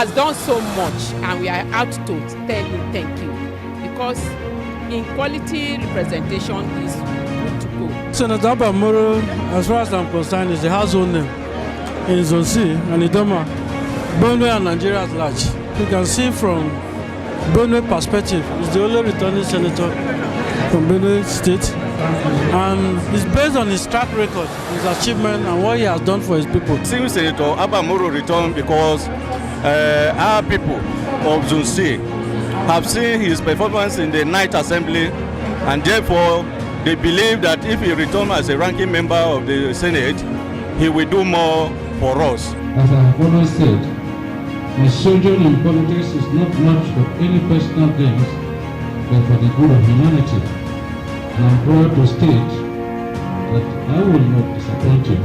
has done so much, and we are out to tell him thank you, because in quality representation is good to go. Senator Abba Moro, as far as I'm concerned, is a household name in Zone C and Idoma, Benue and Nigeria at large. You can see from Benue perspective, he's the only returning senator from Benue State, and it's based on his track record, his achievement, and what he has done for his people. Since Senator Abba Moro returned, because our people of Zone C have seen his performance in the night assembly, and therefore they believe that if he returns as a ranking member of the Senate, he will do more for us. As I have always said, my sojourn in politics is not much for any personal gains, but for the good of humanity. And I'm proud to state that I will not disappoint you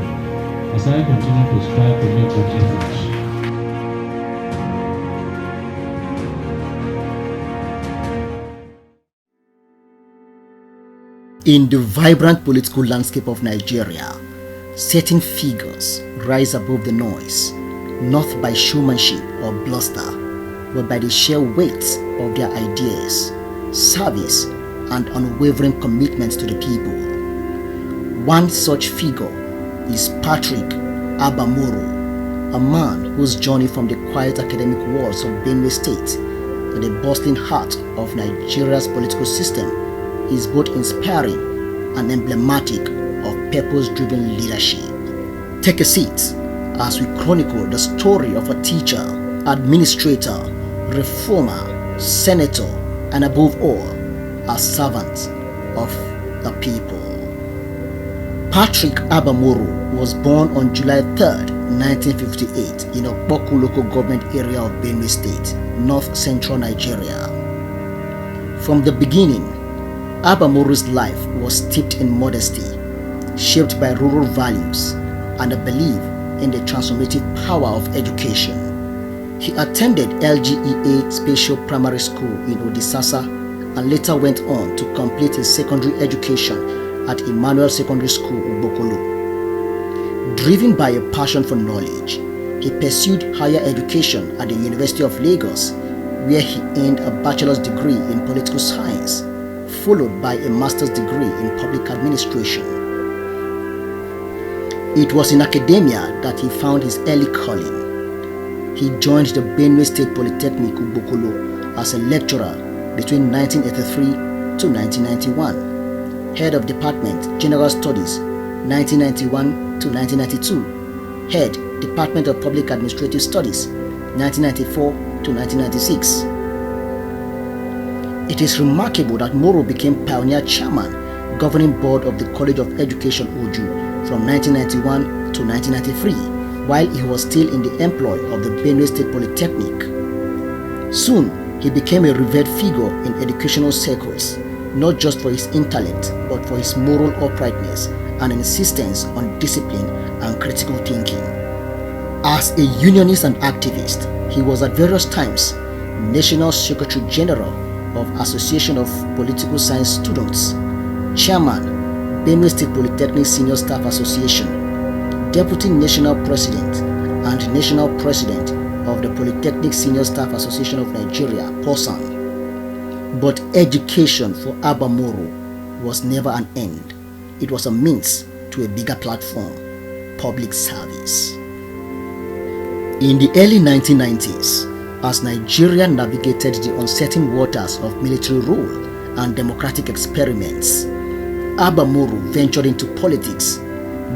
as I continue to strive to make good difference. In the vibrant political landscape of Nigeria, certain figures rise above the noise, not by showmanship or bluster, but by the sheer weight of their ideas, service, and unwavering commitment to the people. One such figure is Patrick Abba Moro, a man whose journey from the quiet academic walls of Benue State to the bustling heart of Nigeria's political system is both inspiring and emblematic of purpose-driven leadership. Take a seat as we chronicle the story of a teacher, administrator, reformer, senator, and above all, a servant of the people. Patrick Abba Moro was born on July 3rd, 1958 in Okpoku local government area of Benue State, north-central Nigeria. From the beginning, Abba Moro's life was steeped in modesty, shaped by rural values and a belief in the transformative power of education. He attended LGEA Special Primary School in Odisasa and later went on to complete his secondary education at Emmanuel Secondary School, Ubokolo. Driven by a passion for knowledge, he pursued higher education at the University of Lagos, where he earned a bachelor's degree in political science, followed by a master's degree in public administration. It was in academia that he found his early calling. He joined the Benue State Polytechnic Ubokolo as a lecturer between 1983 to 1991, head of Department General Studies 1991 to 1992, head Department of Public Administrative Studies 1994 to 1996. It is remarkable that Moro became pioneer chairman, governing board of the College of Education Oju from 1991 to 1993, while he was still in the employ of the Benue State Polytechnic. Soon, he became a revered figure in educational circles, not just for his intellect, but for his moral uprightness and insistence on discipline and critical thinking. As a unionist and activist, he was at various times National Secretary General of Association of Political Science Students, Chairman, Benue State Polytechnic Senior Staff Association, Deputy National President, and National President of the Polytechnic Senior Staff Association of Nigeria, POSAN. But education for Abba Moro was never an end. It was a means to a bigger platform, public service. In the early 1990s, as Nigeria navigated the uncertain waters of military rule and democratic experiments, Abba Moro ventured into politics,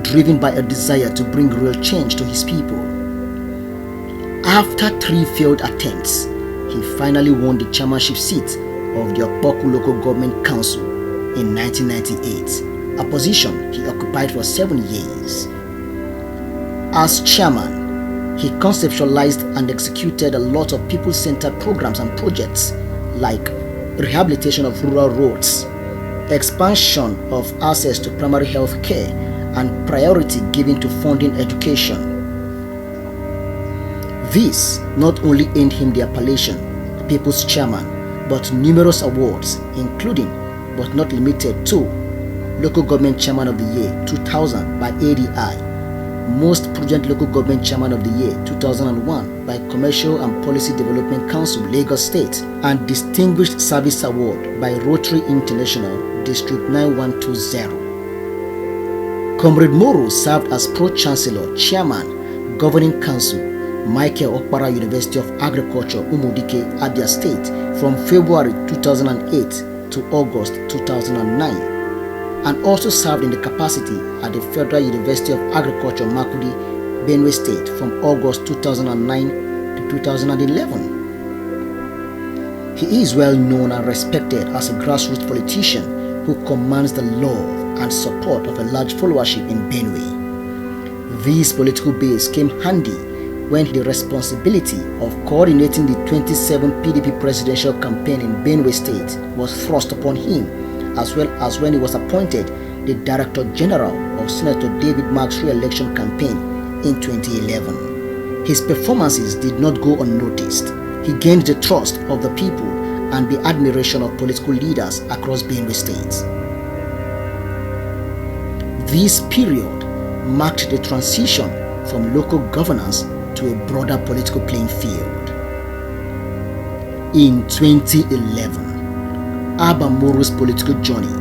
driven by a desire to bring real change to his people. After 3 failed attempts, he finally won the chairmanship seat of the Okpoku Local Government Council in 1998, a position he occupied for 7 years. As chairman, he conceptualized and executed a lot of people-centered programs and projects like rehabilitation of rural roads, expansion of access to primary health care, and priority given to funding education. This not only earned him the appellation People's Chairman, but numerous awards, including but not limited to Local Government Chairman of the Year 2000 by ADI, Most Prudent Local Government Chairman of the Year 2001 by Commercial and Policy Development Council, Lagos State, and Distinguished Service Award by Rotary International, District 9120. Comrade Moro served as Pro-Chancellor, Chairman, Governing Council, Michael Okpara University of Agriculture, Umudike, Abia State from February 2008 to August 2009, and also served in the capacity at the Federal University of Agriculture, Makudi, Benue State from August 2009 to 2011. He is well known and respected as a grassroots politician who commands the love and support of a large followership in Benue. This political base came handy when the responsibility of coordinating the 27 PDP presidential campaign in Benue State was thrust upon him, as well as when he was appointed the Director General of Senator David Mark's re-election campaign in 2011. His performances did not go unnoticed. He gained the trust of the people and the admiration of political leaders across Benue State. This period marked the transition from local governance to a broader political playing field. In 2011, Abba Moro's political journey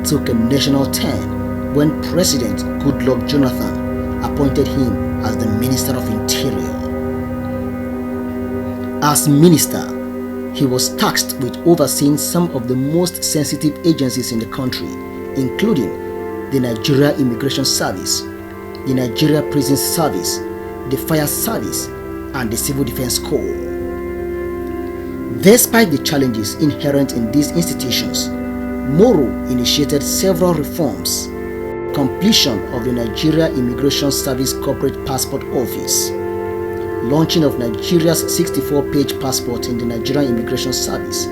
took a national turn when President Goodluck Jonathan appointed him as the Minister of Interior. As minister, he was tasked with overseeing some of the most sensitive agencies in the country, including the Nigeria Immigration Service, the Nigeria Prison Service, the Fire Service, and the Civil Defense Corps. Despite the challenges inherent in these institutions, Moro initiated several reforms: completion of the Nigeria Immigration Service Corporate Passport Office, launching of Nigeria's 64-page passport in the Nigeria Immigration Service.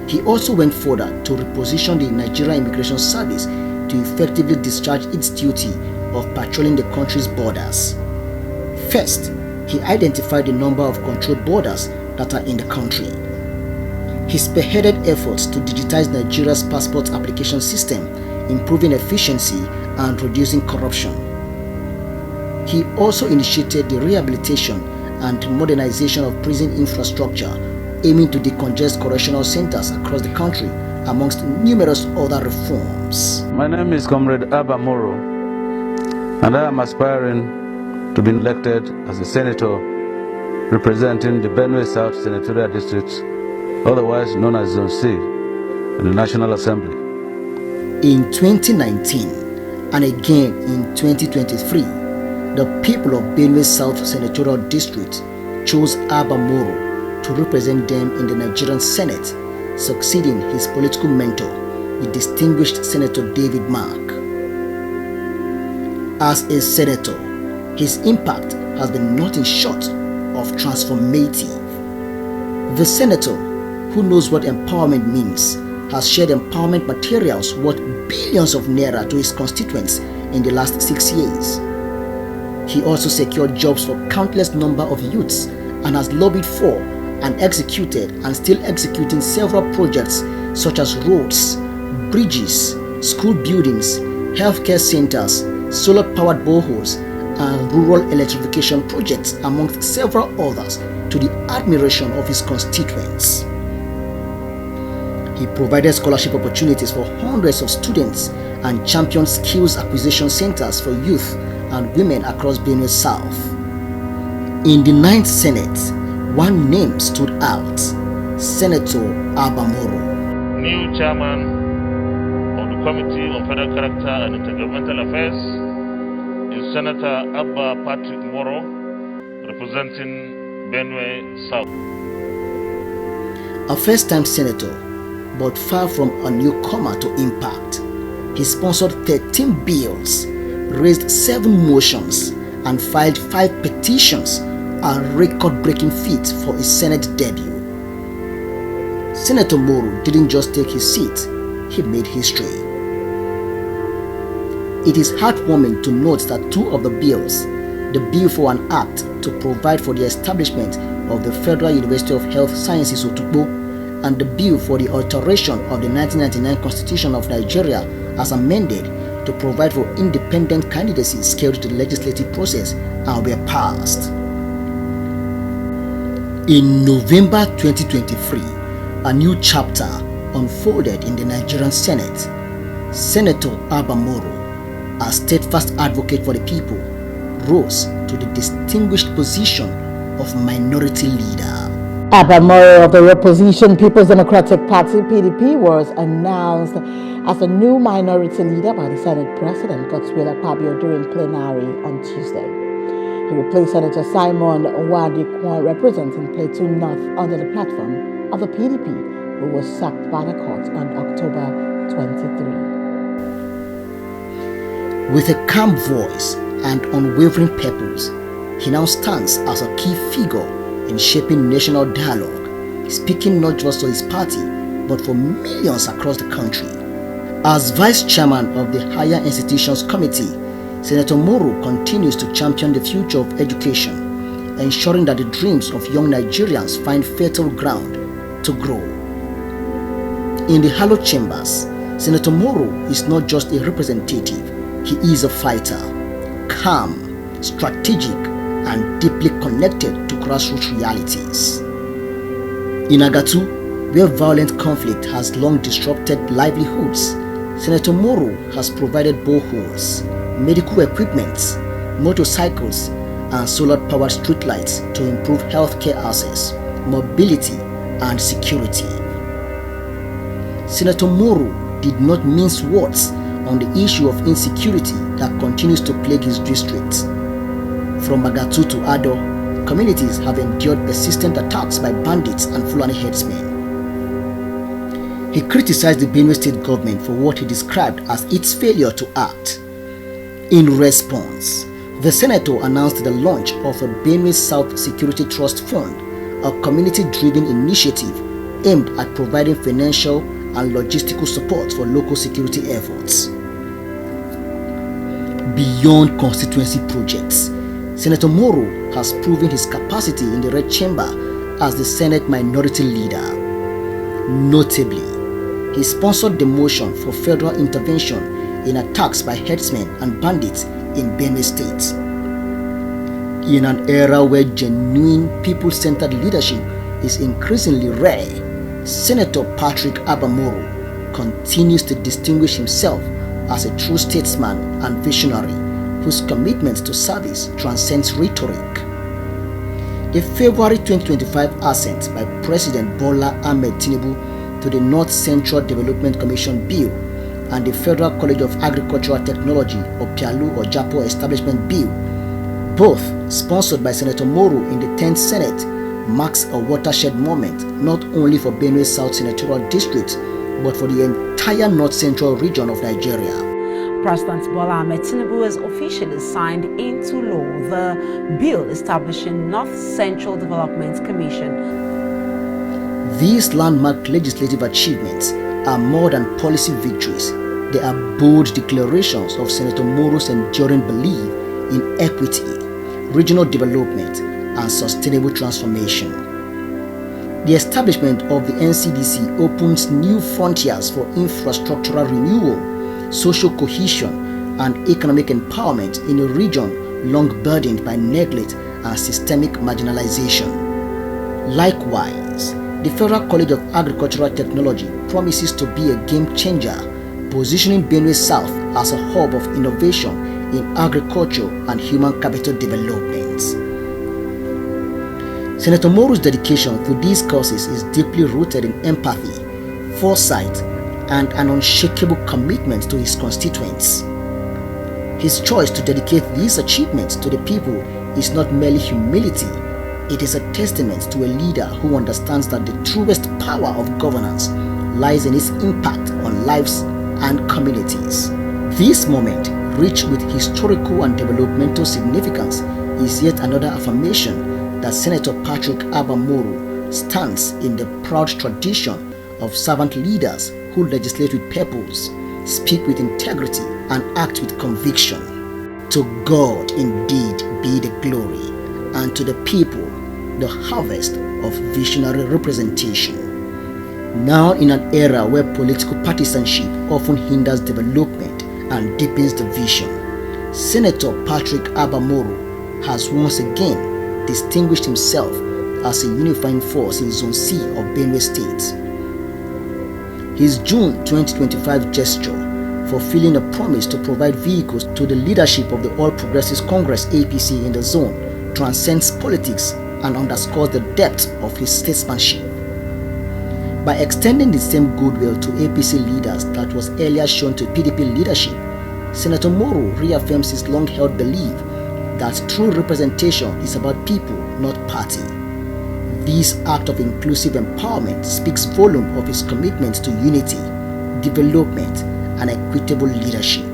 He also went further to reposition the Nigeria Immigration Service to effectively discharge its duty of patrolling the country's borders. First, he identified the number of controlled borders that are in the country. He spearheaded efforts to digitize Nigeria's passport application system, improving efficiency and reducing corruption. He also initiated the rehabilitation and modernization of prison infrastructure, aiming to decongest correctional centers across the country, amongst numerous other reforms. My name is Comrade Abba Moro, and I am aspiring to be elected as a senator representing the Benue South Senatorial District, otherwise known as Zone C, in the National Assembly. In 2019 and again in 2023, the people of Benue South Senatorial District chose Abba Moro to represent them in the Nigerian Senate, succeeding his political mentor, the distinguished Senator David Mark. As a senator, his impact has been nothing short of transformative. The senator, who knows what empowerment means, has shared empowerment materials worth billions of naira to his constituents in the last 6 years. He also secured jobs for countless number of youths and has lobbied for and executed and still executing several projects such as roads, bridges, school buildings, healthcare centers, solar-powered boreholes, and rural electrification projects, amongst several others, to the admiration of his constituents. He provided scholarship opportunities for hundreds of students and championed skills acquisition centers for youth and women across Benue South. In the 9th Senate, one name stood out: Senator Abba Moro. New chairman of the Committee on Federal Character and Intergovernmental Affairs is Senator Abba Patrick Moro, representing Benue South. A first-time senator, but far from a newcomer to impact. He sponsored 13 bills, raised 7 motions, and filed 5 petitions, a record-breaking feat for his Senate debut. Senator Moro didn't just take his seat, he made history. It is heartwarming to note that 2 of the bills, the bill for an act to provide for the establishment of the Federal University of Health Sciences Otukpo, and the bill for the alteration of the 1999 Constitution of Nigeria as amended to provide for independent candidacies scaled to the legislative process and were passed. In November 2023, a new chapter unfolded in the Nigerian Senate. Senator Abba Moro, a steadfast advocate for the people, rose to the distinguished position of minority leader. Abba Moro of the opposition People's Democratic Party (PDP) was announced as a new minority leader by the Senate President Godswill Akpabio during plenary on Tuesday. He replaced Senator Simon Nwadikwa, representing Plateau North, under the platform of the PDP, who was sacked by the court on October 23. With a calm voice and unwavering purpose, he now stands as a key figure in shaping national dialogue, speaking not just for his party, but for millions across the country. As Vice Chairman of the Higher Institutions Committee, Senator Moro continues to champion the future of education, ensuring that the dreams of young Nigerians find fertile ground to grow. In the hallowed chambers, Senator Moro is not just a representative, he is a fighter, calm, strategic, and deeply connected to grassroots realities. In Agatu, where violent conflict has long disrupted livelihoods, Senator Moro has provided boreholes, medical equipment, motorcycles, and solar-powered streetlights to improve healthcare access, mobility, and security. Senator Moro did not mince words on the issue of insecurity that continues to plague his district. From Agatu to Ado, communities have endured persistent attacks by bandits and Fulani herdsmen. He criticized the Benue State government for what he described as its failure to act. In response, the senator announced the launch of a Benue South Security Trust Fund, a community-driven initiative aimed at providing financial and logistical support for local security efforts. Beyond constituency projects, Senator Moro has proven his capacity in the Red Chamber as the Senate Minority Leader. Notably, he sponsored the motion for federal intervention in attacks by herdsmen and bandits in Benue State. In an era where genuine people-centered leadership is increasingly rare, Senator Patrick Abba Moro continues to distinguish himself as a true statesman and visionary whose commitment to service transcends rhetoric. The February 2025 assent by President Bola Ahmed Tinubu to the North Central Development Commission Bill and the Federal College of Agricultural Technology or Pialu or Japo Establishment Bill, both sponsored by Senator Moro in the 10th Senate, marks a watershed moment not only for Benue South Senatorial District, but for the entire North Central region of Nigeria. President Bola Ahmed Tinubu has officially signed into law the bill establishing North Central Development Commission. These landmark legislative achievements are more than policy victories. They are bold declarations of Senator Moro's enduring belief in equity, regional development, and sustainable transformation. The establishment of the NCDC opens new frontiers for infrastructural renewal, social cohesion, and economic empowerment in a region long burdened by neglect and systemic marginalization. Likewise, the Federal College of Agricultural Technology promises to be a game changer, positioning Benue South as a hub of innovation in agriculture and human capital development. Senator Moro's dedication to these causes is deeply rooted in empathy, foresight, and an unshakable commitment to his constituents. His choice to dedicate these achievements to the people is not merely humility, it is a testament to a leader who understands that the truest power of governance lies in its impact on lives and communities. This moment, rich with historical and developmental significance, is yet another affirmation that Senator Patrick Abba Moro stands in the proud tradition of servant leaders who legislate with purpose, speak with integrity, and act with conviction. To God indeed be the glory, and to the people the harvest of visionary representation. Now in an era where political partisanship often hinders development and deepens the vision. Senator Patrick Abba Moro has once again distinguished himself as a unifying force in Zone C of Benue State. His June 2025 gesture, fulfilling a promise to provide vehicles to the leadership of the All Progressives Congress APC in the zone, transcends politics and underscores the depth of his statesmanship. By extending the same goodwill to APC leaders that was earlier shown to PDP leadership, Senator Moro reaffirms his long-held belief that true representation is about people, not party. This act of inclusive empowerment speaks volume of his commitment to unity, development, and equitable leadership.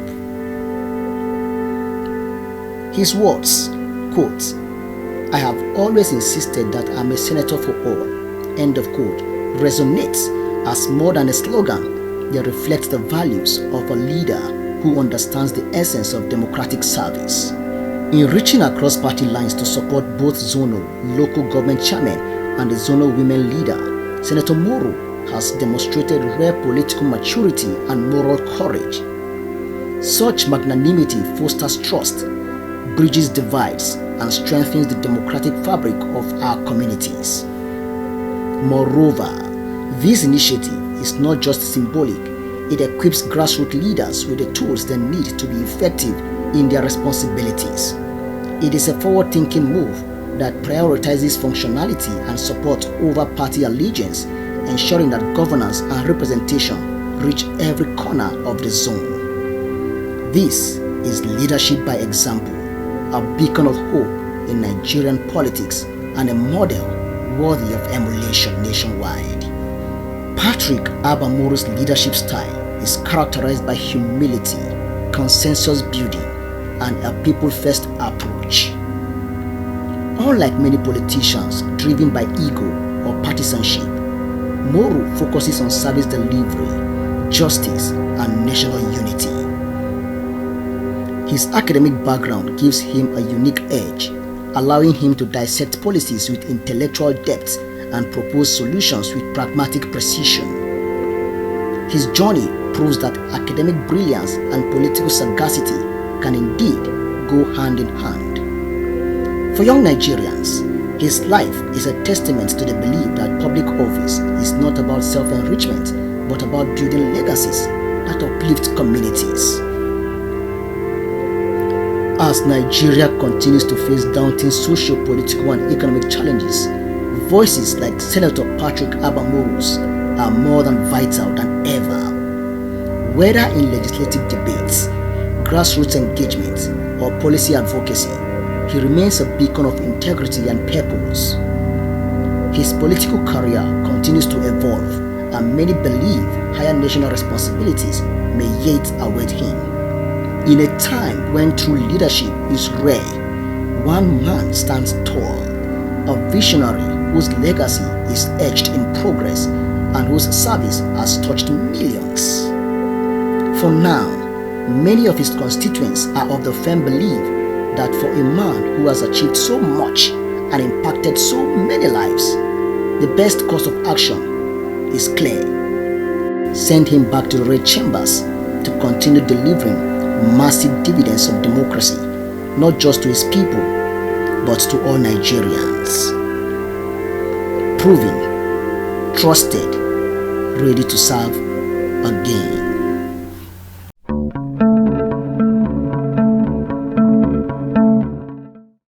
His words, quote, "I have always insisted that I'm a senator for all," end of quote, resonates as more than a slogan. They reflect the values of a leader who understands the essence of democratic service. In reaching across party lines to support both zonal, local government chairmen and the zonal women leader, Senator Moro has demonstrated rare political maturity and moral courage. Such magnanimity fosters trust, bridges divides, and strengthens the democratic fabric of our communities. Moreover, this initiative is not just symbolic, it equips grassroots leaders with the tools they need to be effective in their responsibilities. It is a forward-thinking move that prioritizes functionality and support over party allegiance, ensuring that governance and representation reach every corner of the zone. This is leadership by example, a beacon of hope in Nigerian politics and a model worthy of emulation nationwide. Patrick Abba Moro's leadership style is characterized by humility, consensus building, and a people-first approach. Unlike many politicians driven by ego or partisanship, Moro focuses on service delivery, justice, and national unity. His academic background gives him a unique edge, allowing him to dissect policies with intellectual depth and propose solutions with pragmatic precision. His journey proves that academic brilliance and political sagacity can indeed go hand in hand. For young Nigerians, his life is a testament to the belief that public office is not about self-enrichment, but about building legacies that uplift communities. As Nigeria continues to face daunting socio-political and economic challenges, voices like Senator Patrick Abba Moro's are more than vital than ever. Whether in legislative debates, grassroots engagement, or policy advocacy, he remains a beacon of integrity and purpose. His political career continues to evolve, and many believe higher national responsibilities may yet await him. In a time when true leadership is rare, one man stands tall, a visionary whose legacy is etched in progress and whose service has touched millions. For now, many of his constituents are of the firm belief that for a man who has achieved so much and impacted so many lives, the best course of action is clear. Send him back to the red chambers to continue delivering massive dividends of democracy, not just to his people, but to all Nigerians. Proven, trusted, ready to serve again.